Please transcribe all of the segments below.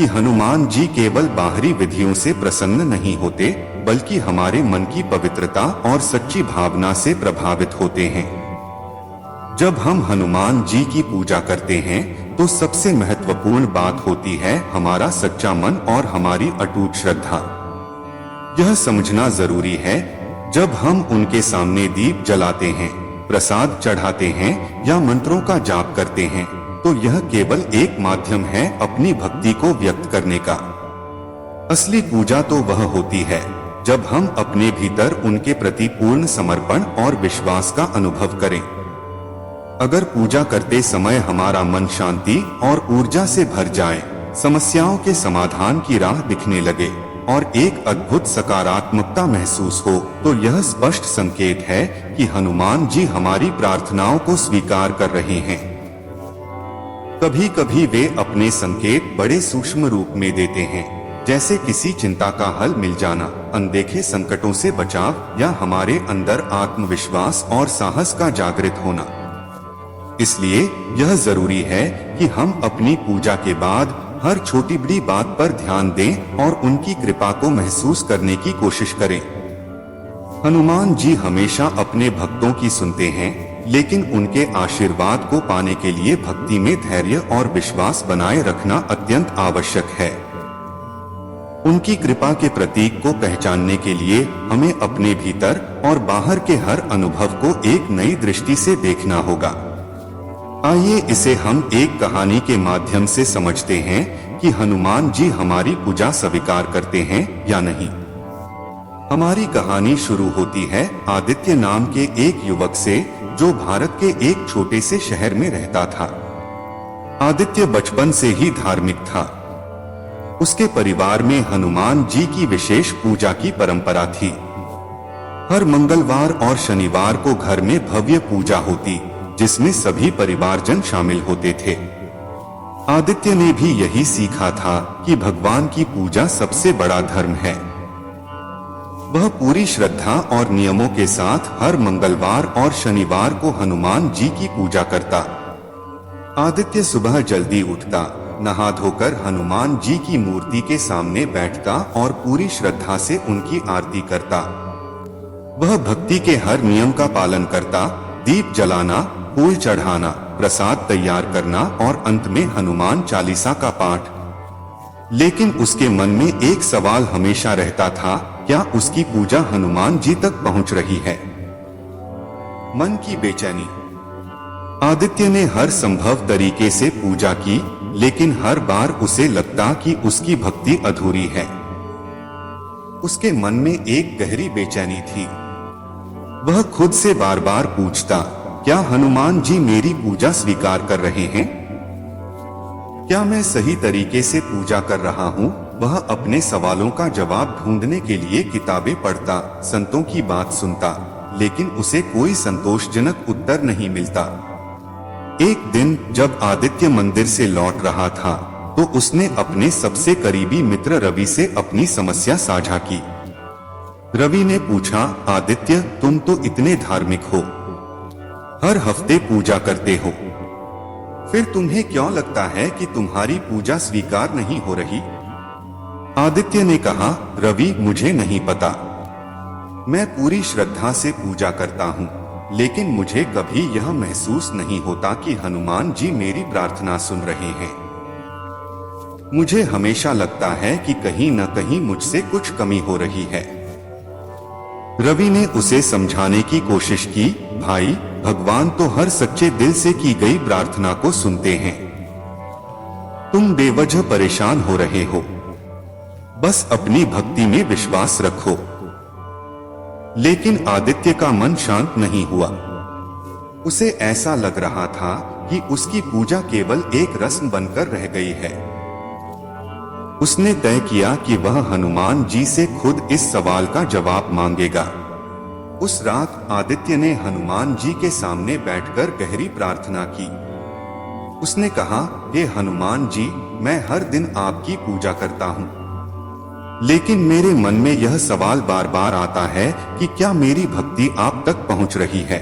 कि हनुमान जी केवल बाहरी विधियों से प्रसन्न नहीं होते, बल्कि हमारे मन की पवित्रता और सच्ची भावना से प्रभावित होते हैं। जब हम हनुमान जी की पूजा करते हैं तो सबसे महत्वपूर्ण बात होती है हमारा सच्चा मन और हमारी अटूट श्रद्धा। यह समझना जरूरी है, जब हम उनके सामने दीप जलाते हैं, प्रसाद चढ़ाते हैं या मंत्रों का जाप करते हैं, तो यह केवल एक माध्यम है अपनी भक्ति को व्यक्त करने का। असली पूजा तो वह होती है जब हम अपने भीतर उनके प्रति पूर्ण समर्पण और विश्वास का अनुभव करें। अगर पूजा करते समय हमारा मन शांति और ऊर्जा से भर जाए, समस्याओं के समाधान की राह दिखने लगे और एक अद्भुत सकारात्मकता महसूस हो, तो यह स्पष्ट संकेत है कि हनुमान जी हमारी प्रार्थनाओं को स्वीकार कर रहे हैं। कभी कभी वे अपने संकेत बड़े सूक्ष्म रूप में देते हैं, जैसे किसी चिंता का हल मिल जाना, अनदेखे संकटों से बचाव या हमारे अंदर आत्मविश्वास और साहस का जागृत होना। इसलिए यह जरूरी है कि हम अपनी पूजा के बाद हर छोटी बड़ी बात पर ध्यान दें और उनकी कृपा को महसूस करने की कोशिश करें। हनुमान जी हमेशा अपने भक्तों की सुनते हैं, लेकिन उनके आशीर्वाद को पाने के लिए भक्ति में धैर्य और विश्वास बनाए रखना अत्यंत आवश्यक है। उनकी कृपा के प्रतीक को पहचानने के लिए हमें अपने भीतर और बाहर के हर अनुभव को एक नई दृष्टि से देखना होगा। आइए इसे हम एक कहानी के माध्यम से समझते हैं कि हनुमान जी हमारी पूजा स्वीकार करते हैं या नहीं। हमारी कहानी शुरू होती है आदित्य नाम के एक युवक से, जो भारत के एक छोटे से शहर में रहता था। आदित्य बचपन से ही धार्मिक था। उसके परिवार में हनुमान जी की विशेष पूजा की परंपरा थी। हर मंगलवार और शनिवार को घर में भव्य पूजा होती, जिसमें सभी परिवारजन शामिल होते थे। आदित्य ने भी यही सीखा था कि भगवान की पूजा सबसे बड़ा धर्म है। वह पूरी श्रद्धा और नियमों के साथ हर मंगलवार और शनिवार को हनुमान जी की पूजा करता। आदित्य सुबह जल्दी उठता, नहा धोकर हनुमान जी की मूर्ति के सामने बैठता और पूरी श्रद्धा से उनकी आरती करता। वह भक्ति के हर नियम का पालन करता, दीप जलाना, फूल चढ़ाना, प्रसाद तैयार करना और अंत में हनुमान चालीसा का पाठ। लेकिन उसके मन में एक सवाल हमेशा रहता था, क्या उसकी पूजा हनुमान जी तक पहुंच रही है? मन की बेचैनी। आदित्य ने हर संभव तरीके से पूजा की, लेकिन हर बार उसे लगता कि उसकी भक्ति अधूरी है। उसके मन में एक गहरी बेचैनी थी। वह खुद से बार बार पूछता, क्या हनुमान जी मेरी पूजा स्वीकार कर रहे हैं? क्या मैं सही तरीके से पूजा कर रहा हूँ? वह अपने सवालों का जवाब ढूंढने के लिए किताबें पढ़ता, संतों की बात सुनता, लेकिन उसे कोई संतोषजनक उत्तर नहीं मिलता। एक दिन जब आदित्य मंदिर से लौट रहा था, तो उसने अपने सबसे करीबी मित्र रवि से अपनी समस्या साझा की। रवि ने पूछा, आदित्य, तुम तो इतने धार्मिक हो, हर हफ्ते पूजा करते हो, फिर तुम्हें क्यों लगता है कि तुम्हारी पूजा स्वीकार नहीं हो रही? आदित्य ने कहा, रवि, मुझे नहीं पता। मैं पूरी श्रद्धा से पूजा करता हूँ, लेकिन मुझे कभी यह महसूस नहीं होता कि हनुमान जी मेरी प्रार्थना सुन रहे हैं। मुझे हमेशा लगता है कि कहीं न कहीं मुझसे कुछ कमी हो रही है। रवि ने उसे समझाने की कोशिश की, भाई, भगवान तो हर सच्चे दिल से की गई प्रार्थना को सुनते हैं। तुम बेवजह परेशान हो रहे हो, बस अपनी भक्ति में विश्वास रखो। लेकिन आदित्य का मन शांत नहीं हुआ। उसे ऐसा लग रहा था कि उसकी पूजा केवल एक रस्म बनकर रह गई है। उसने तय किया कि वह हनुमान जी से खुद इस सवाल का जवाब मांगेगा। उस रात आदित्य ने हनुमान जी के सामने बैठकर गहरी प्रार्थना की। उसने कहा, हे हनुमान जी, मैं हर दिन आपकी पूजा करता हूँ, लेकिन मेरे मन में यह सवाल बार बार आता है कि क्या मेरी भक्ति आप तक पहुँच रही है?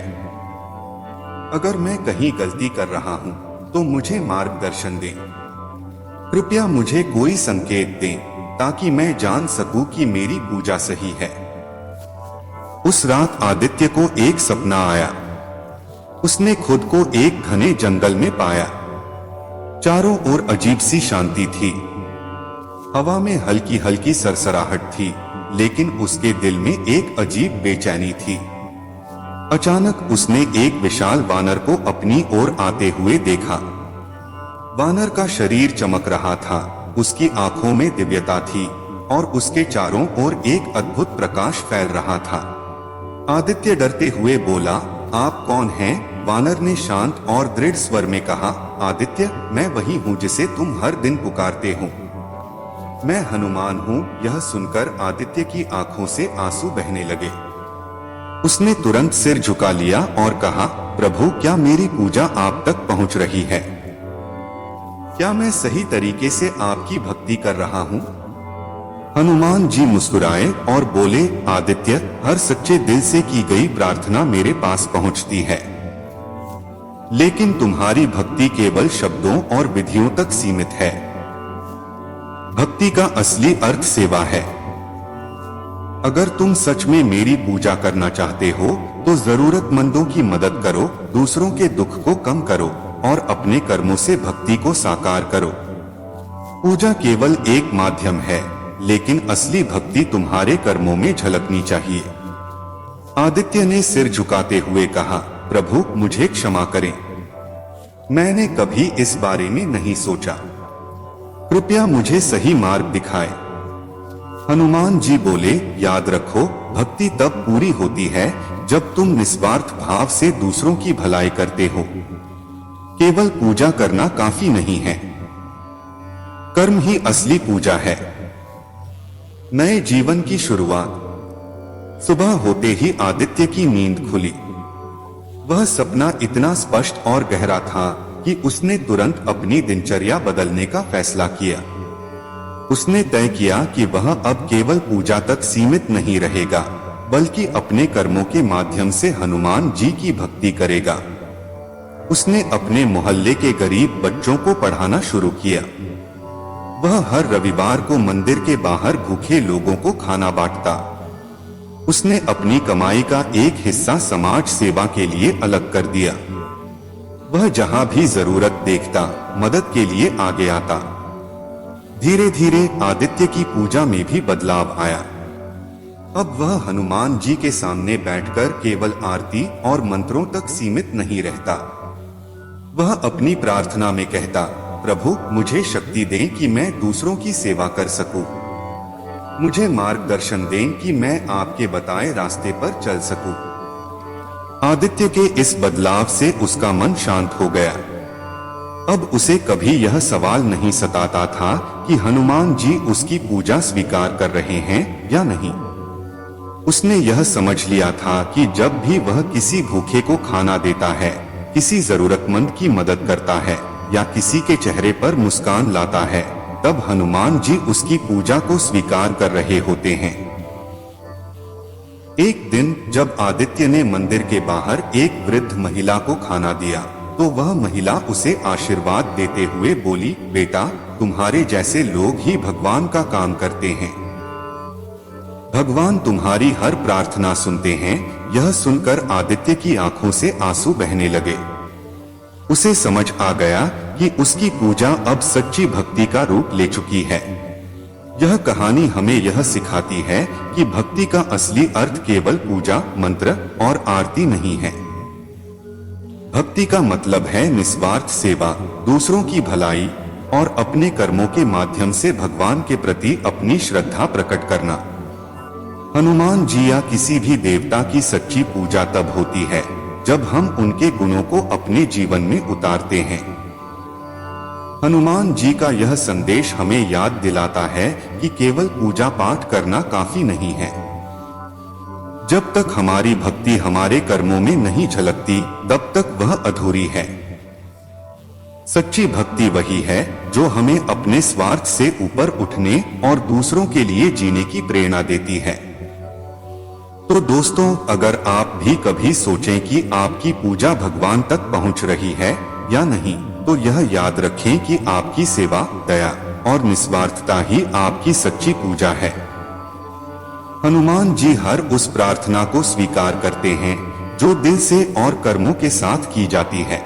अगर मैं कहीं गलती कर रहा हूँ तो मुझे मार्गदर्शन दें। कृपया मुझे कोई संकेत दें ताकि मैं जान सकूं कि मेरी पूजा सही है। उस रात आदित्य को एक सपना आया। उसने खुद को एक घने जंगल में पाया। चारों ओर अजीब सी शांति थी। हवा में हल्की हल्की सरसराहट थी, लेकिन उसके दिल में एक अजीब बेचैनी थी। अचानक उसने एक विशाल वानर को अपनी ओर आते हुए देखा। वानर का शरीर चमक रहा था, उसकी आंखों में दिव्यता थी और उसके चारों ओर एक अद्भुत प्रकाश फैल रहा था। आदित्य डरते हुए बोला, आप कौन हैं? वानर ने शांत और दृढ़ स्वर में कहा, आदित्य, मैं वही हूँ जिसे तुम हर दिन पुकारते हो। मैं हनुमान हूँ। यह सुनकर आदित्य की आंखों से आंसू बहने लगे। उसने तुरंत सिर झुका लिया और कहा, प्रभु, क्या मेरी पूजा आप तक पहुँच रही है? क्या मैं सही तरीके से आपकी भक्ति कर रहा हूँ? हनुमान जी मुस्कुराए और बोले, आदित्य, हर सच्चे दिल से की गई प्रार्थना मेरे पास पहुँचती है, लेकिन तुम्हारी भक्ति केवल शब्दों और विधियों तक सीमित है। भक्ति का असली अर्थ सेवा है। अगर तुम सच में मेरी पूजा करना चाहते हो तो जरूरतमंदों की मदद करो, दूसरों के दुख को कम करो और अपने कर्मों से भक्ति को साकार करो। पूजा केवल एक माध्यम है, लेकिन असली भक्ति तुम्हारे कर्मों में झलकनी चाहिए। आदित्य ने सिर झुकाते हुए कहा, प्रभु, मुझे क्षमा करें। मैंने कभी इस बारे में नहीं सोचा। कृपया मुझे सही मार्ग दिखाएं। हनुमान जी बोले, याद रखो, भक्ति तब पूरी होती है जब तुम निस्वार्थ भाव से दूसरों की भलाई करते हो। केवल पूजा करना काफी नहीं है, कर्म ही असली पूजा है। नए जीवन की शुरुआत। सुबह होते ही आदित्य की नींद खुली। वह सपना इतना स्पष्ट और गहरा था कि उसने तुरंत अपनी दिनचर्या बदलने का फैसला किया। उसने तय किया कि वह अब केवल पूजा तक सीमित नहीं रहेगा, बल्कि अपने कर्मों के माध्यम से हनुमान जी की भक्ति करेगा। उसने अपने मोहल्ले के गरीब बच्चों को पढ़ाना शुरू किया। वह हर रविवार को मंदिर के बाहर भूखे लोगों को खाना बांटता। उसने अपनी कमाई का एक हिस्सा समाज सेवा के लिए अलग कर दिया। वह जहां भी जरूरत देखता, मदद के लिए आगे आता। धीरे धीरे आदित्य की पूजा में भी बदलाव आया। अब वह हनुमान जी के सामने बैठकर केवल आरती और मंत्रों तक सीमित नहीं रहता। वह अपनी प्रार्थना में कहता, प्रभु, मुझे शक्ति दें कि मैं दूसरों की सेवा कर सकूं। मुझे मार्गदर्शन दें कि मैं आपके बताए रास्ते पर चल सकूं। आदित्य के इस बदलाव से उसका मन शांत हो गया। अब उसे कभी यह सवाल नहीं सताता था कि हनुमान जी उसकी पूजा स्वीकार कर रहे हैं या नहीं। उसने यह समझ लिया था कि जब भी वह किसी भूखे को खाना देता है, किसी जरूरतमंद की मदद करता है या किसी के चेहरे पर मुस्कान लाता है, तब हनुमान जी उसकी पूजा को स्वीकार कर रहे होते हैं। एक दिन जब आदित्य ने मंदिर के बाहर एक वृद्ध महिला को खाना दिया, तो वह महिला उसे आशीर्वाद देते हुए बोली, बेटा, तुम्हारे जैसे लोग ही भगवान का काम करते हैं। भगवान तुम्हारी हर प्रार्थना सुनते हैं। यह सुनकर आदित्य की आंखों से आंसू बहने लगे। उसे समझ आ गया कि उसकी पूजा अब सच्ची भक्ति का रूप ले चुकी है। यह कहानी हमें यह सिखाती है कि भक्ति का असली अर्थ केवल पूजा, मंत्र और आरती नहीं है। भक्ति का मतलब है निस्वार्थ सेवा, दूसरों की भलाई और अपने कर्मों के माध्यम से भगवान के प्रति अपनी श्रद्धा प्रकट करना। हनुमान जी या किसी भी देवता की सच्ची पूजा तब होती है जब हम उनके गुणों को अपने जीवन में उतारते हैं। हनुमान जी का यह संदेश हमें याद दिलाता है कि केवल पूजा पाठ करना काफी नहीं है। जब तक हमारी भक्ति हमारे कर्मों में नहीं झलकती, तब तक वह अधूरी है। सच्ची भक्ति वही है जो हमें अपने स्वार्थ से ऊपर उठने और दूसरों के लिए जीने की प्रेरणा देती है। तो दोस्तों, अगर आप भी कभी सोचें कि आपकी पूजा भगवान तक पहुंच रही है या नहीं, तो यह याद रखें कि आपकी सेवा, दया और निस्वार्थता ही आपकी सच्ची पूजा है। हनुमान जी हर उस प्रार्थना को स्वीकार करते हैं जो दिल से और कर्मों के साथ की जाती है।